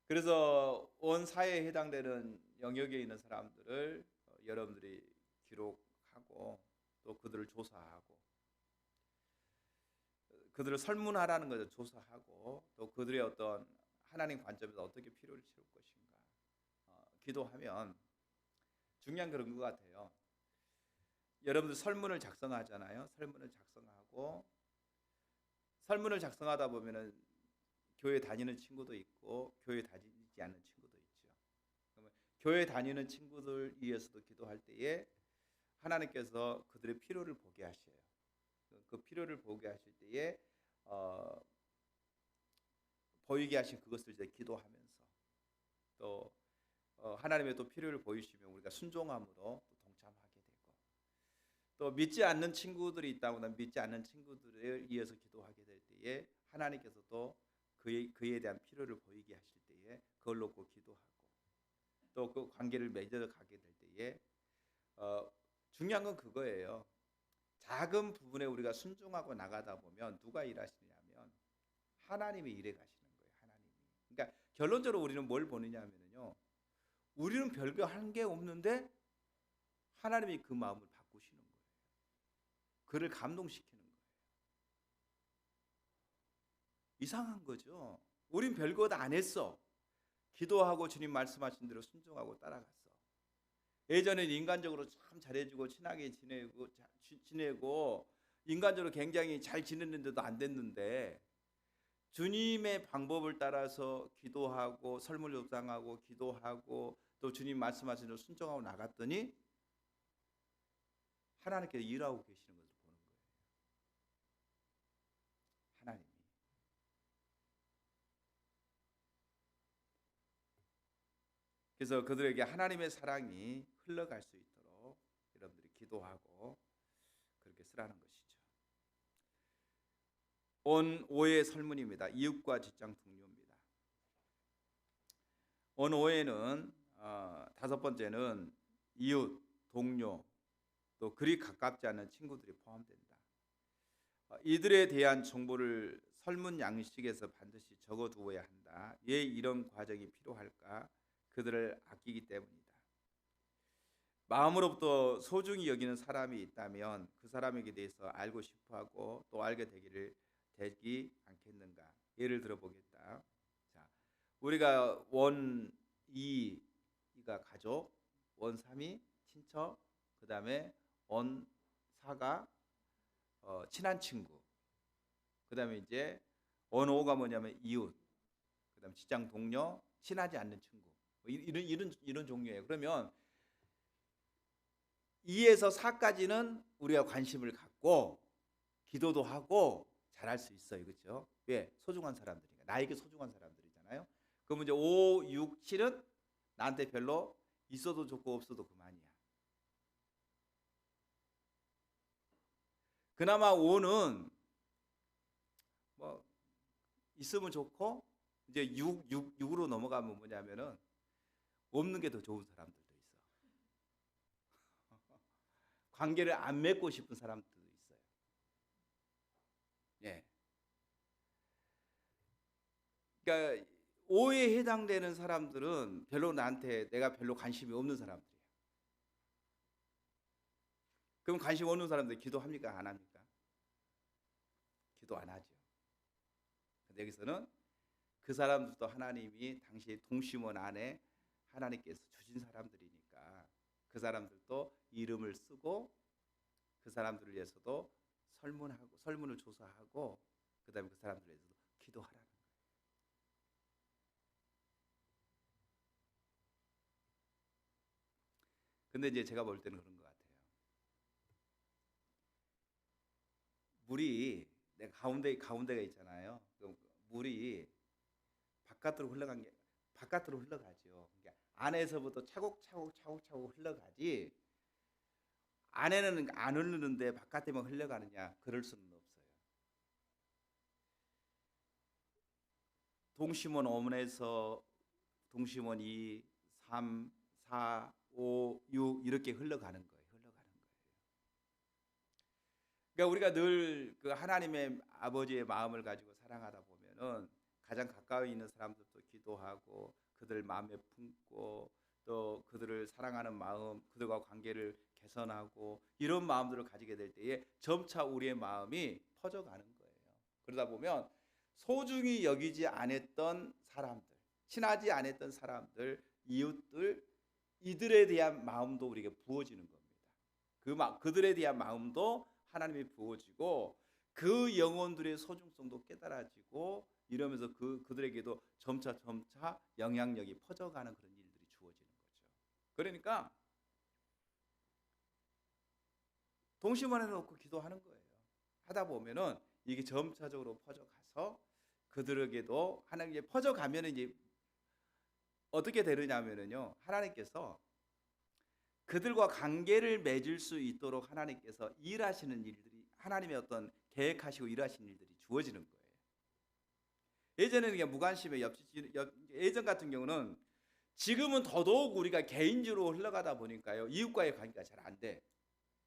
그래서 원사에 해당되는 영역에 있는 사람들을 여러분들이 기록하고 또 그들을 조사하고 그들을 설문하라는 거죠. 조사하고 또 그들의 어떤 하나님 관점에서 어떻게 필요를 채울 것인가 기도하면 중요한 그런 것 같아요. 여러분들 설문을 작성하잖아요. 설문을 작성하다 보면은 교회 다니는 친구도 있고 교회 다니지 않는 친구도 있죠. 그러면 교회 다니는 친구들 위해서도 기도할 때에 하나님께서 그들의 필요를 보게 하셔요. 그 필요를 보게 하실 때에 보이게 하신 그것을 이제 기도하면서 또 하나님의 또 필요를 보이시면 우리가 순종함으로 또 동참하게 되고, 또 믿지 않는 친구들이 있다면 믿지 않는 친구들을 위해서 기도하게 될 때에 하나님께서 또 그에 대한 필요를 보이게 하실 때에 그걸 놓고 기도하고 또 그 관계를 맺어가게 될 때에 중요한 건 그거예요. 작은 부분에 우리가 순종하고 나가다 보면 누가 일하시냐면 하나님이 일해 가시는 거예요. 하나님이. 그러니까 결론적으로 우리는 뭘 보느냐면요, 우리는 별거 한 게 없는데 하나님이 그 마음을 바꾸시는 거예요. 그를 감동시키는 거예요. 이상한 거죠. 우린 별거 다 안 했어. 기도하고 주님 말씀하신 대로 순종하고 따라갔어. 예전엔 인간적으로 참 잘해주고 친하게 지내고 인간적으로 굉장히 잘 지냈는데도 안 됐는데, 주님의 방법을 따라서 기도하고 설문 묵상하고 기도하고 또 주님 말씀하신 대로 순종하고 나갔더니 하나님께서 일하고 계시는 것을 보는 거예요. 하나님이. 그래서 그들에게 하나님의 사랑이 흘러갈 수 있도록 여러분들이 기도하고 그렇게 쓰라는 것이죠. 온 5의 설문입니다. 이웃과 직장 동료입니다. 온 5에는 다섯 번째는 이웃, 동료, 또 그리 가깝지 않은 친구들이 포함된다. 이들에 대한 정보를 설문 양식에서 반드시 적어두어야 한다. 왜 이런 과정이 필요할까? 그들을 아끼기 때문이다. 마음으로부터 소중히 여기는 사람이 있다면 그 사람에게 대해서 알고 싶어하고 또 알게 되지 않겠는가? 예를 들어보겠다. 자, 우리가 원 2가 가족, 원 3이 친척, 그 다음에 원 4가 친한 친구, 그 다음에 이제 원 5가 뭐냐면 이웃, 그 다음에 직장 동료, 친하지 않는 친구, 이런 종류예요. 그러면 2에서 4까지는 우리가 관심을 갖고 기도도 하고 잘할 수 있어요. 그렇죠? 왜? 소중한 사람들이니까. 나에게 소중한 사람들이잖아요. 그럼 이제 5, 6, 7은 나한테 별로 있어도 좋고 없어도 그만이야. 그나마 5는 뭐 있으면 좋고, 이제 6으로 넘어가면 뭐냐면은 없는 게 더 좋은 사람들도 있어. 관계를 안 맺고 싶은 사람들도 있어요. 예. 그러니까 5에 해당되는 사람들은 별로 나한테 내가 별로 관심이 없는 사람들이에요. 그럼 관심 없는 사람들 기도합니까? 안 합니까? 기도 안 하죠. 근데 여기서는 그 사람들도 하나님이 당시 동심원 안에 하나님께서 주신 사람들이니까 그 사람들도 이름을 쓰고 그 사람들을 위해서도 설문을 조사하고 그다음에 그 사람들을 위해서도 기도하라는 거예요. 근데 이제 제가 볼 때는 그런 것 같아요. 물이 내 가운데가 있잖아요. 그 물이 바깥으로 흘러가죠. 그러니까 안에서부터 차곡차곡 흘러가지 안에는 안 흐르는데 바깥에만 흘러가느냐? 그럴 수는 없어요. 동심원 5에서 동심원 2, 3, 4, 5, 6 이렇게 흘러가는 거예요. 그러니까 우리가 늘 그 하나님의 아버지의 마음을 가지고 사랑하다 보면은 가장 가까이 있는 사람들도 기도하고 그들 마음에 품고 또 그들을 사랑하는 마음, 그들과 관계를 개선하고 이런 마음들을 가지게 될 때에 점차 우리의 마음이 퍼져가는 거예요. 그러다 보면 소중히 여기지 않았던 사람들, 친하지 않았던 사람들, 이웃들 이들에 대한 마음도 우리에게 부어지는 겁니다. 그들에 대한 마음도 하나님이 부어지고 그 영혼들의 소중성도 깨달아지고 이러면서 그들에게도 점차 영향력이 퍼져가는 그런 일들이 주어지는 거죠. 그러니까 동심원에 놓고 기도하는 거예요. 하다 보면은 이게 점차적으로 퍼져가서 그들에게도 하나님께 퍼져가면은 이제 어떻게 되느냐면은요, 하나님께서 그들과 관계를 맺을 수 있도록 하나님께서 일하시는 일들이 하나님의 어떤 계획하시고 일하시는 일들이 주어지는 거예요. 예전에는 그냥 무관심에 예전 같은 경우는 지금은 더더욱 우리가 개인주로 흘러가다 보니까요, 이웃과의 관계가 잘 안 돼.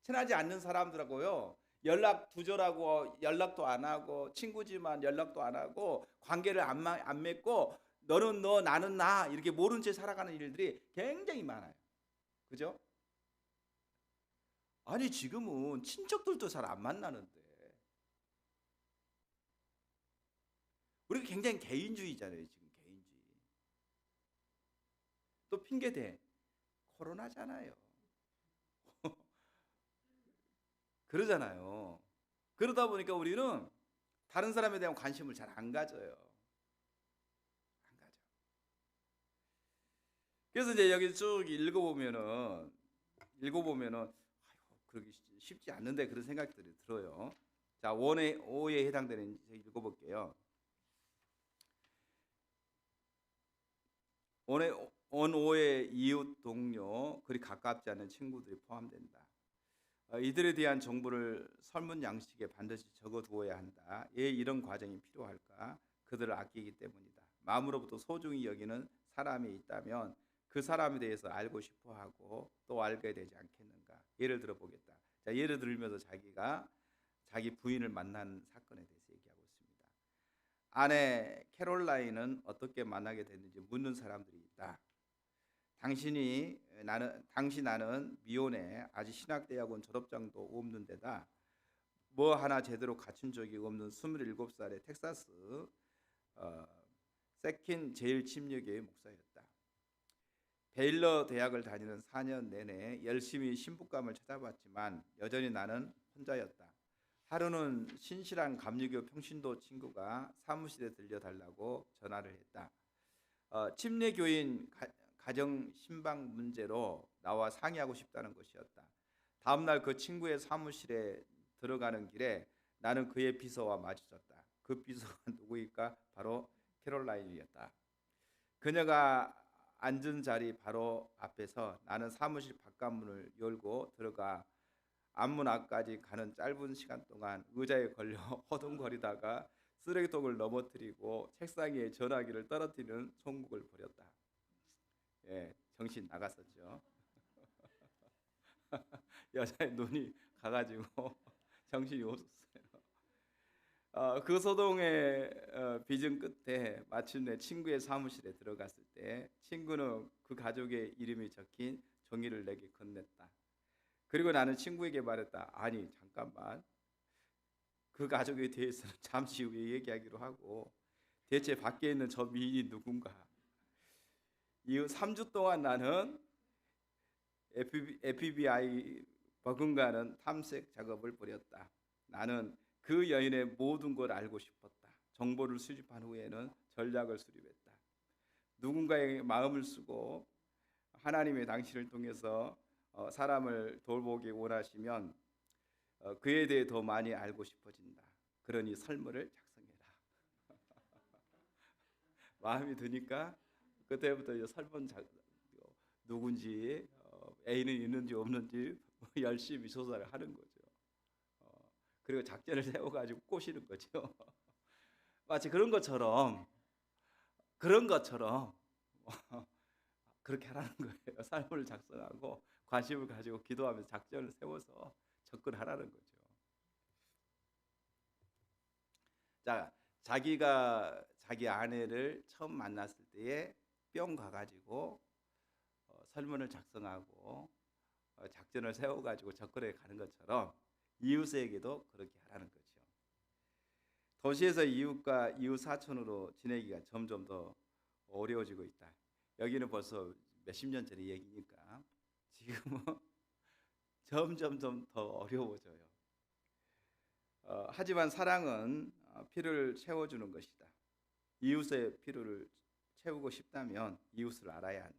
친하지 않는 사람들하고요, 연락 두절하고 연락도 안 하고 친구지만 연락도 안 하고 관계를 안 맺고 너는 너 나는 나 이렇게 모른 채 살아가는 일들이 굉장히 많아요. 그죠? 아니 지금은 친척들도 잘 안 만나는데 우리가 굉장히 개인주의잖아요. 지금 개인주의. 또 핑계대 코로나잖아요. 그러잖아요. 그러다 보니까 우리는 다른 사람에 대한 관심을 잘 안 가져요. 안 가져. 그래서 이제 여기 쭉 읽어보면은 아이고 그러기 쉽지 않는데 그런 생각들이 들어요. 자, 원의 5에 해당되는 읽어볼게요. 원 5의 이웃 동료 그리 가깝지 않은 친구들이 포함된다. 이들에 대한 정보를 설문 양식에 반드시 적어두어야 한다. 왜 이런 과정이 필요할까? 그들을 아끼기 때문이다. 마음으로부터 소중히 여기는 사람이 있다면 그 사람에 대해서 알고 싶어하고 또 알게 되지 않겠는가? 예를 들어보겠다. 자, 예를 들면서 자기가 자기 부인을 만난 사건에 대해서 얘기하고 있습니다. 아내 캐롤라인은 어떻게 만나게 됐는지 묻는 사람들이 있다. 나는 미혼에 아직 신학대학원 졸업장도 없는 데다 뭐 하나 제대로 갖춘 적이 없는 27살의 텍사스 세킨 제일 침례교회 목사였다. 베일러 대학을 다니는 4년 내내 열심히 신부감을 찾아봤지만 여전히 나는 혼자였다. 하루는 신실한 감리교 평신도 친구가 사무실에 들려달라고 전화를 했다. 침례교인 가정 신방 문제로 나와 상의하고 싶다는 것이었다. 다음날 그 친구의 사무실에 들어가는 길에 나는 그의 비서와 마주쳤다. 그 비서가 누구일까? 바로 캐롤라인이었다. 그녀가 앉은 자리 바로 앞에서 나는 사무실 바깥문을 열고 들어가 앞문 앞까지 가는 짧은 시간 동안 의자에 걸려 허둥거리다가 쓰레기통을 넘어뜨리고 책상 위에 전화기를 떨어뜨리는 총국을 벌였다. 예, 정신 나갔었죠. 여자의 눈이 가가지고 정신이 없었어요. 그 소동의 비전 끝에 마침내 친구의 사무실에 들어갔을 때 친구는 그 가족의 이름이 적힌 종이를 내게 건넸다. 그리고 나는 친구에게 말했다. 아니 잠깐만. 그 가족에 대해서는 잠시 후에 얘기하기로 하고, 대체 밖에 있는 저 미인이 누군가. 이후 3주 동안 나는 FBI 버금가는 탐색 작업을 벌였다. 나는 그 여인의 모든 걸 알고 싶었다. 정보를 수집한 후에는 전략을 수립했다. 누군가의 마음을 쓰고 하나님의 당신을 통해서 사람을 돌보기 원하시면 그에 대해 더 많이 알고 싶어진다. 그러니 설문을 작성해라. 마음이 드니까 그때부터 이제 설문 누군지 애인은 있는지 없는지 열심히 조사를 하는 거죠. 그리고 작전을 세워가지고 꼬시는 거죠. 마치 그런 것처럼 그렇게 하라는 거예요. 설문을 작성하고 관심을 가지고 기도하면서 작전을 세워서 접근하라는 거죠. 자, 자기가 자기 아내를 처음 만났을 때에 뿅 가가지고 설문을 작성하고 작전을 세워가지고 접근해 가는 것처럼 이웃에게도 그렇게 하라는 거죠. 도시에서 이웃과 이웃 사촌으로 지내기가 점점 더 어려워지고 있다. 여기는 벌써 몇십 년 전의 얘기니까 지금은 점점 더 어려워져요. 하지만 사랑은 필요를 채워주는 것이다. 이웃의 필요를 채우고 싶다면 이웃을 알아야 한다.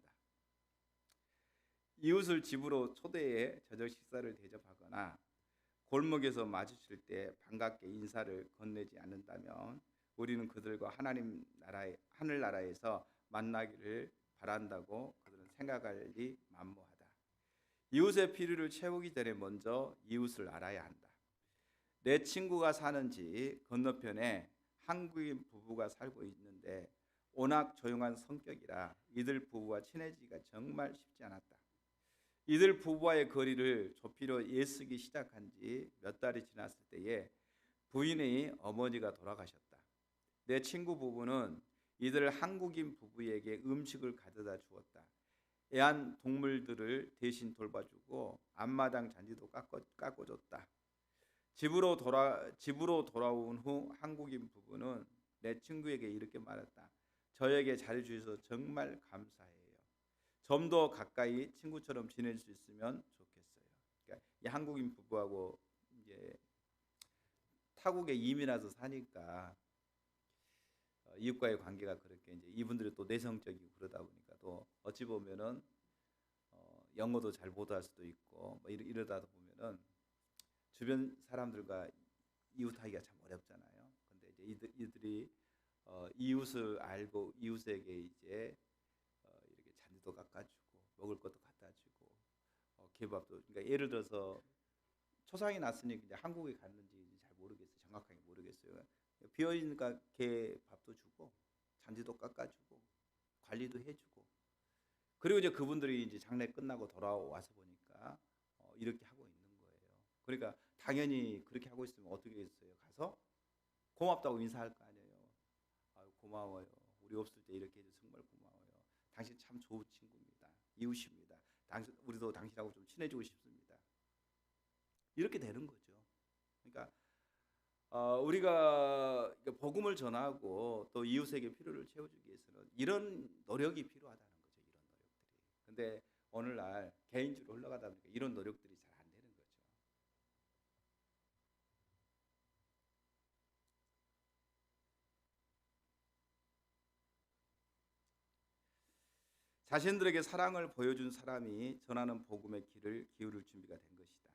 이웃을 집으로 초대해 저녁 식사를 대접하거나 골목에서 마주칠 때 반갑게 인사를 건네지 않는다면 우리는 그들과 하늘나라에서 만나기를 바란다고 그들은 생각할 리 만무하다. 이웃의 필요를 채우기 전에 먼저 이웃을 알아야 한다. 내 친구가 사는 집 건너편에 한국인 부부가 살고 있는데 워낙 조용한 성격이라 이들 부부와 친해지기가 정말 쉽지 않았다. 이들 부부와의 거리를 좁히려 애쓰기 시작한 지 몇 달이 지났을 때에 부인의 어머니가 돌아가셨다. 내 친구 부부는 이들 한국인 부부에게 음식을 가져다 주었다. 애완동물들을 대신 돌봐주고 앞마당 잔디도 깎아줬다. 집으로 돌아온 후 한국인 부부는 내 친구에게 이렇게 말했다. 저에게 잘해주셔서 정말 감사해요. 좀 더 가까이 친구처럼 지낼 수 있으면 좋겠어요. 그러니까 이 한국인 부부하고 이제 타국에 이민 와서 사니까 이웃과의 관계가 그렇게 이제 이분들이 또 내성적이고 그러다 보니까 또 어찌 보면은 영어도 잘 못할 수도 있고 뭐 이러다 보면은 주변 사람들과 이웃하기가 참 어렵잖아요. 근데 이제 이들이 이웃을 알고 이웃에게 이제 이렇게 잔디도 깎아주고 먹을 것도 갖다 주고 개밥도 그러니까 예를 들어서 초상이 났으니 이제 한국에 갔는지 잘 모르겠어요. 정확하게 모르겠어요. 비어 있으니까 개 밥도 주고 잔디도 깎아주고 관리도 해주고 그리고 이제 그분들이 이제 장례 끝나고 돌아와서 보니까 이렇게 하고 있는 거예요. 그러니까 당연히 그렇게 하고 있으면 어떻게 했어요? 가서 고맙다고 인사할 거 아니에요. 아유, 고마워요. 우리 없을 때 이렇게 해서 정말 고마워요. 당신 참 좋은 친구입니다. 이웃입니다. 우리도 당신하고 좀 친해지고 싶습니다. 이렇게 되는 거죠. 그러니까 우리가 복음을 전하고 또 이웃에게 필요를 채워주기 위해서는 이런 노력이 필요하다는 거죠. 이런 노력들이. 근데 오늘날 개인주의로 흘러가다 보니까 이런 노력들이 잘 안 되는 거죠. 자신들에게 사랑을 보여준 사람이 전하는 복음의 길을 기울일 준비가 된 것이다.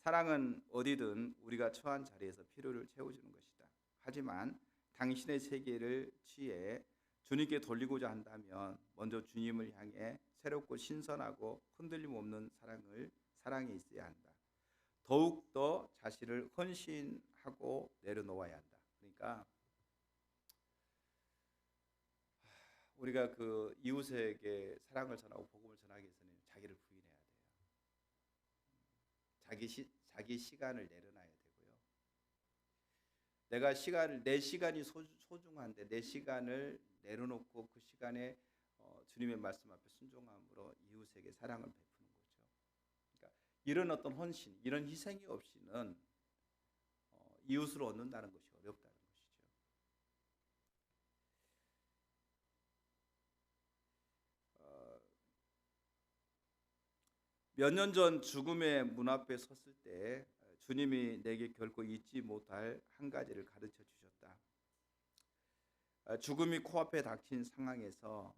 사랑은 어디든 우리가 처한 자리에서 필요를 채워주는 것이다. 하지만 당신의 세계를 취해 주님께 돌리고자 한다면 먼저 주님을 향해 새롭고 신선하고 흔들림 없는 사랑이 있어야 한다. 더욱더 자신을 헌신하고 내려놓아야 한다. 그러니까 우리가 그 이웃에게 사랑을 전하고 복음을 전하기 위해서는 자기를 부인해야 돼요. 자기 시간을 내려놔야 되고요. 내 시간이 소중한데 내 시간을 내려놓고 그 시간에 주님의 말씀 앞에 순종함으로 이웃에게 사랑을 베푸는 거죠. 그러니까 이런 어떤 헌신, 이런 희생이 없이는 이웃을 얻는다는 것이 어렵다는 것이죠. 몇 년 전 죽음의 문 앞에 섰을 때 주님이 내게 결코 잊지 못할 한 가지를 가르쳐 주셨다. 죽음이 코앞에 닥친 상황에서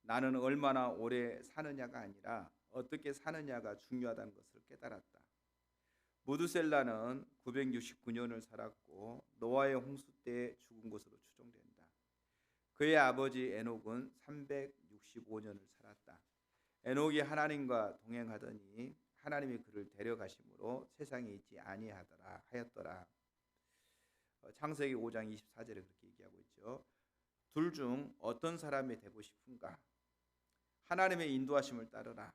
나는 얼마나 오래 사느냐가 아니라 어떻게 사느냐가 중요하다는 것을 깨달았다. 무드셀라는 969년을 살았고 노아의 홍수 때 죽은 것으로 추정된다. 그의 아버지 에녹은 365년을 살았다. 에녹이 하나님과 동행하더니 하나님이 그를 데려가심으로 세상에 있지 아니하였더라. 창세기 5장 24절에 그렇게 얘기하고 있죠. 둘 중 어떤 사람이 되고 싶은가? 하나님의 인도하심을 따르라.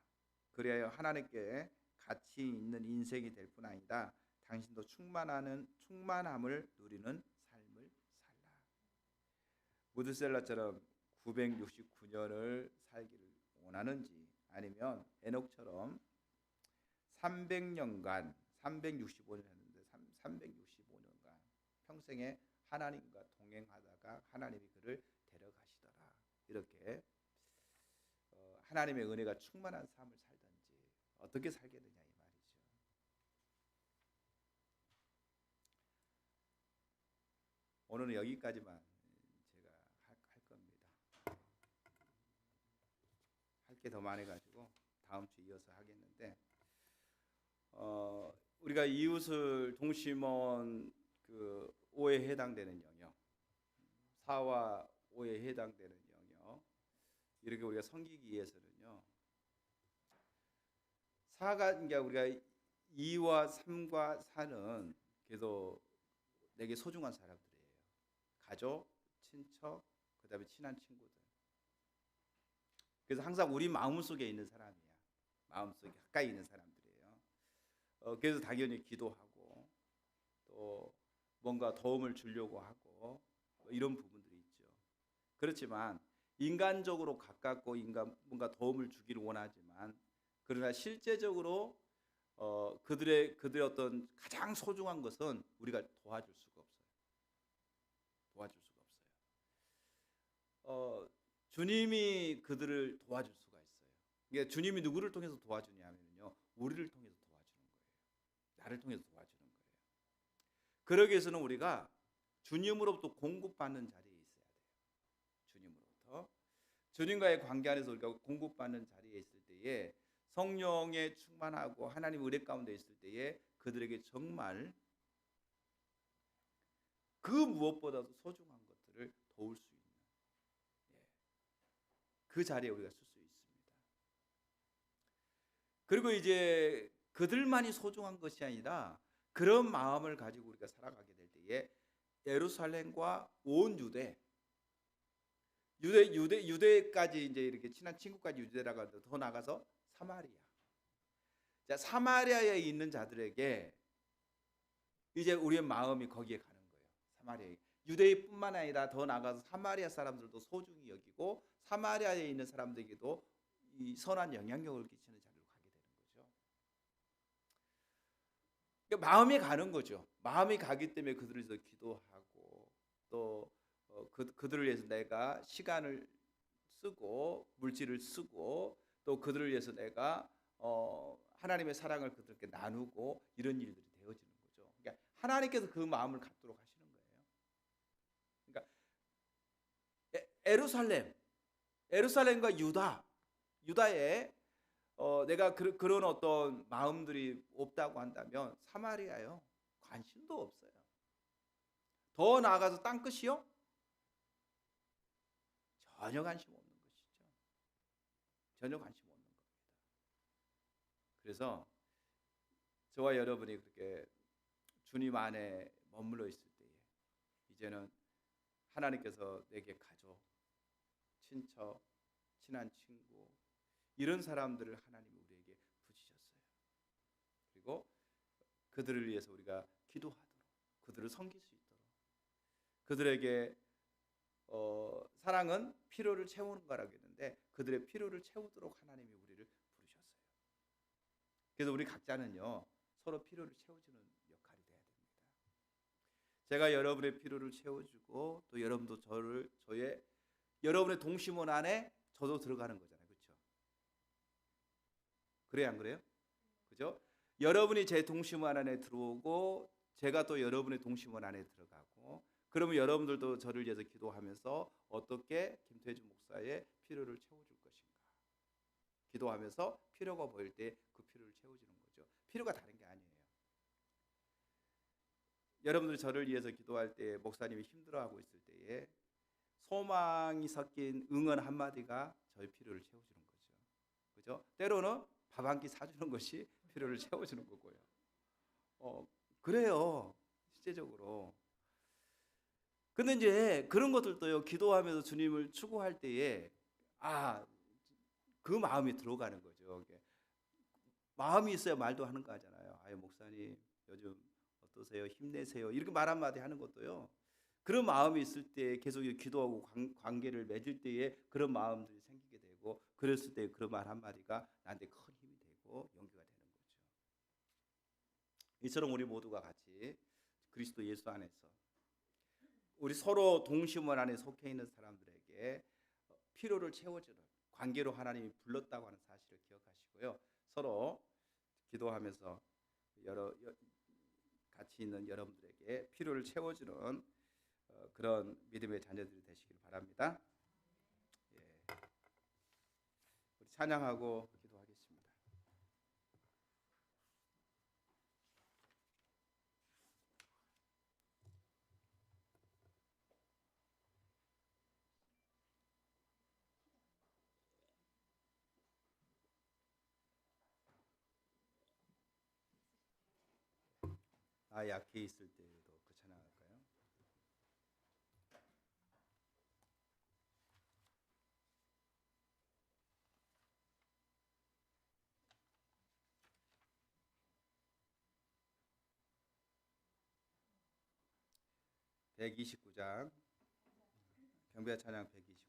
그래야 하나님께 가치 있는 인생이 될 뿐 아니라 당신도 충만함을 누리는 삶을 살라. 무드셀라처럼 969년을 살기를 원하는지 아니면 에녹처럼 300년간 365년 했는데 365년간 평생에 하나님과 동행하다가 하나님이 그를 데려가시더라. 이렇게 하나님의 은혜가 충만한 삶을 살든지 어떻게 살게 되냐 이 말이죠. 오늘은 여기까지만 제가 할 겁니다. 할 게 더 많아가지고 다음 주 이어서 하겠는데 우리가 이웃을 동심원 그 5에 해당되는 영역, 4와 5에 해당되는 영역 이렇게 우리가 섬기기 위해서는요. 4가 그러니까 우리가 2와 3과 4는 계속 내게 소중한 사람들이에요. 가족, 친척, 그다음에 친한 친구들. 그래서 항상 우리 마음속에 있는 사람이야. 마음속에 가까이 있는 사람들이에요. 그래서 당연히 기도하고 또 뭔가 도움을 주려고 하고 이런 부분들이 있죠. 그렇지만 인간적으로 가깝고 뭔가 도움을 주기를 원하지만 그러나 실제적으로 그들의 어떤 가장 소중한 것은 우리가 도와줄 수가 없어요. 도와줄 수가 없어요. 주님이 그들을 도와줄 수가 있어요. 그러니까 주님이 누구를 통해서 도와주냐면요, 우리를 통해서 도와주는 거예요. 나를 통해서 도와주는 거예요. 그러기 위해서는 우리가 주님으로부터 공급받는 자리에 있어야 돼요. 주님으로부터 주님과의 관계 안에서 우리가 공급받는 자리에 있을 때에 성령에 충만하고 하나님 은혜 가운데 있을 때에 그들에게 정말 그 무엇보다도 소중한 것들을 도울 수 있는 그 자리에 우리가 쓸 수 있습니다. 그리고 이제 그들만이 소중한 것이 아니라 그런 마음을 가지고 우리가 살아가게 될 때에 예루살렘과 온 유대까지 이제 이렇게 친한 친구까지 유대라고 하는데 더 나가서 사마리아. 자, 사마리아에 있는 자들에게 이제 우리의 마음이 거기에 가는 거예요. 사마리아에. 유대인뿐만 아니라 더 나가서 사마리아 사람들도 소중히 여기고 사마리아에 있는 사람들에게도 이 선한 영향력을 끼치는 자리로 가게 되는 거죠. 그러니까 마음이 가는 거죠. 마음이 가기 때문에 그들을 위해서 기도하고 또 그들을 위해서 내가 시간을 쓰고 물질을 쓰고 또 그들을 위해서 내가 하나님의 사랑을 그들에게 나누고 이런 일들이 되어지는 거죠. 그러니까 하나님께서 그 마음을 갖도록 하시는 거예요. 그러니까 에루살렘과 유다에 내가 그런 어떤 마음들이 없다고 한다면 사마리아요 관심도 없어요. 더 나아가서 땅끝이요 전혀 관심 없는 것이죠. 전혀 관심 없는 겁니다. 그래서 저와 여러분이 그렇게 주님 안에 머물러 있을 때에 이제는 하나님께서 내게 가족, 친척, 친한 친구 이런 사람들을 하나님이 우리에게 부지셨어요. 그리고 그들을 위해서 우리가 기도하도록 그들을 섬길 수 있도록 그들에게 사랑은 필요를 채우는 거라고 했는데 그들의 필요를 채우도록 하나님이 우리를 부르셨어요. 그래서 우리 각자는요 서로 필요를 채워주는 역할이 돼야 됩니다. 제가 여러분의 필요를 채워주고 또 여러분도 여러분의 동심원 안에 저도 들어가는 거잖아요. 그렇죠? 그래요, 안 그래요? 그죠? 여러분이 제 동심원 안에 들어오고 제가 또 여러분의 동심원 안에 들어가고, 그러면 여러분들도 저를 위해서 기도하면서 어떻게 김태준 목사의 필요를 채워줄 것인가 기도하면서 필요가 보일 때 그 필요를 채워주는 거죠. 필요가 다른 게 아니에요. 여러분들 저를 위해서 기도할 때 목사님이 힘들어하고 있을 때에 소망이 섞인 응원 한마디가 저의 필요를 채워주는 거죠. 그죠? 때로는 밥 한 끼 사주는 것이 필요를 채워주는 거고요. 그래요. 실제적으로. 근데 이제 그런 것들도요, 기도하면서 주님을 추구할 때에 그 마음이 들어가는 거죠. 마음이 있어야 말도 하는 거 하잖아요. 아유, 목사님 요즘 어떠세요? 힘내세요. 이렇게 말 한마디 하는 것도요, 그런 마음이 있을 때 계속 기도하고 관계를 맺을 때에 그런 마음들이 생기게 되고, 그랬을 때 그런 말 한마디가 나한테 큰 힘이 되고 용기가 되는 거죠. 이처럼 우리 모두가 같이 그리스도 예수 안에서 우리 서로 동심원 안에 속해 있는 사람들에게 필요를 채워주는 관계로 하나님이 불렀다고 하는 사실을 기억하시고요. 서로 기도하면서 같이 있는 여러분들에게 필요를 채워주는 그런 믿음의 자녀들이 되시길 바랍니다. 예. 우리 찬양하고 기도하겠습니다. 나 약해 있을 때도 그 찬양할까요? (129장) 경배 찬양 129장.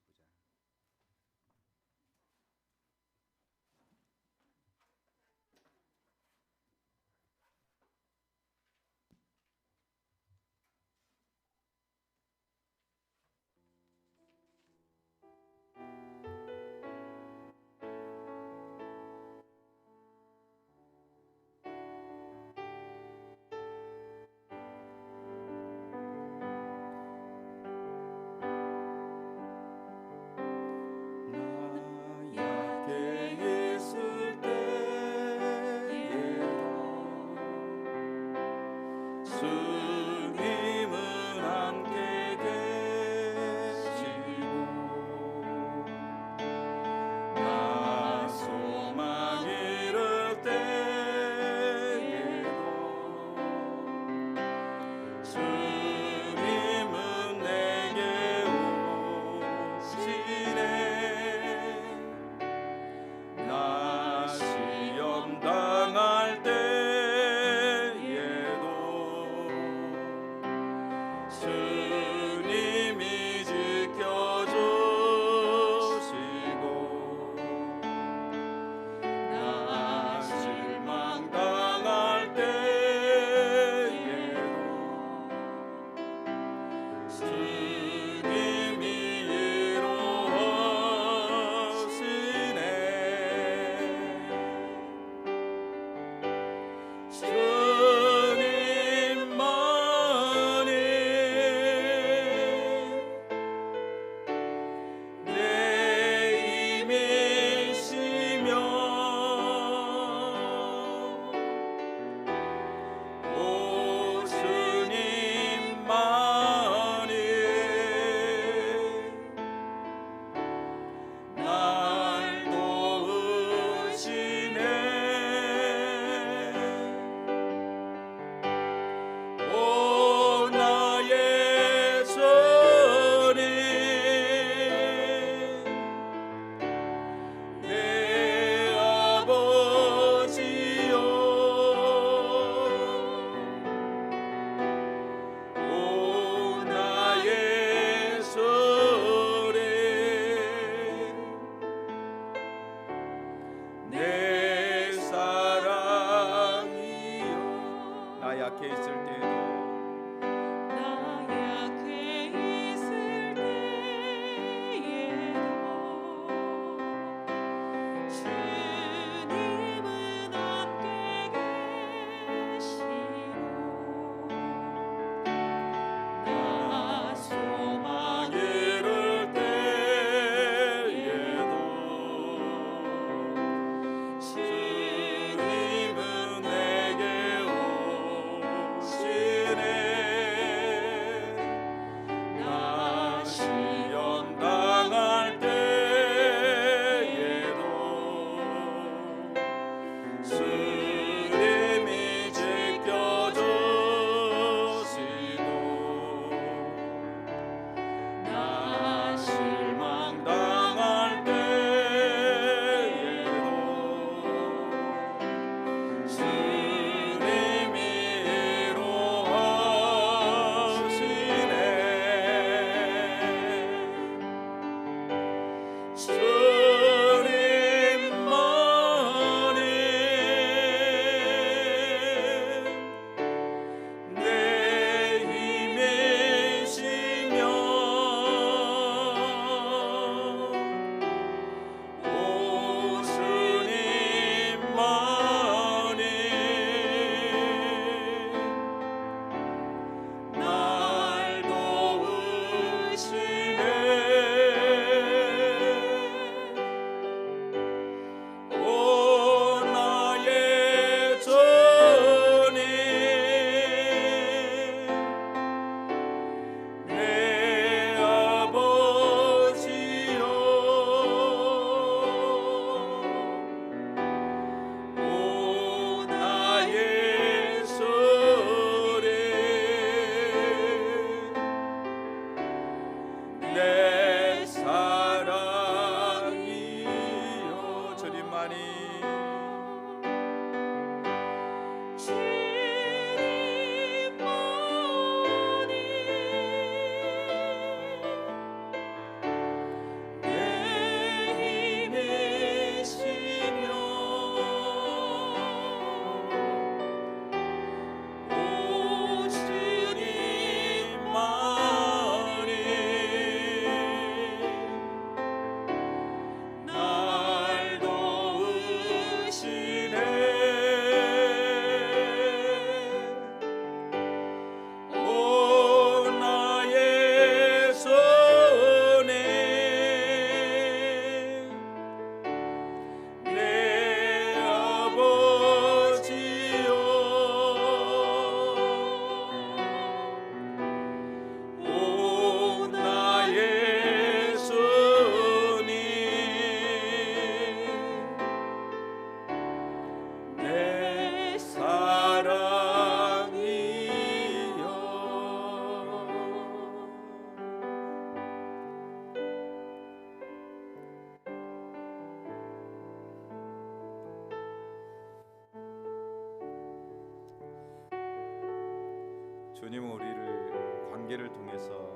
주님은 우리를 관계를 통해서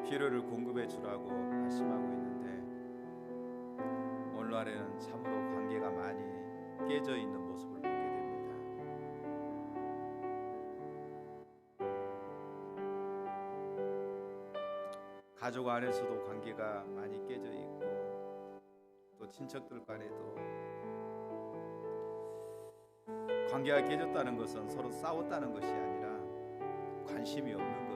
필요를 공급해 주라고 말씀하고 있는데 오늘날에는 참으로 관계가 많이 깨져 있는 모습을 보게 됩니다. 가족 안에서도 관계가 많이 깨져 있고 또 친척들 간에도 관계가 깨졌다는 것은 서로 싸웠다는 것이 아니라 관심이 없는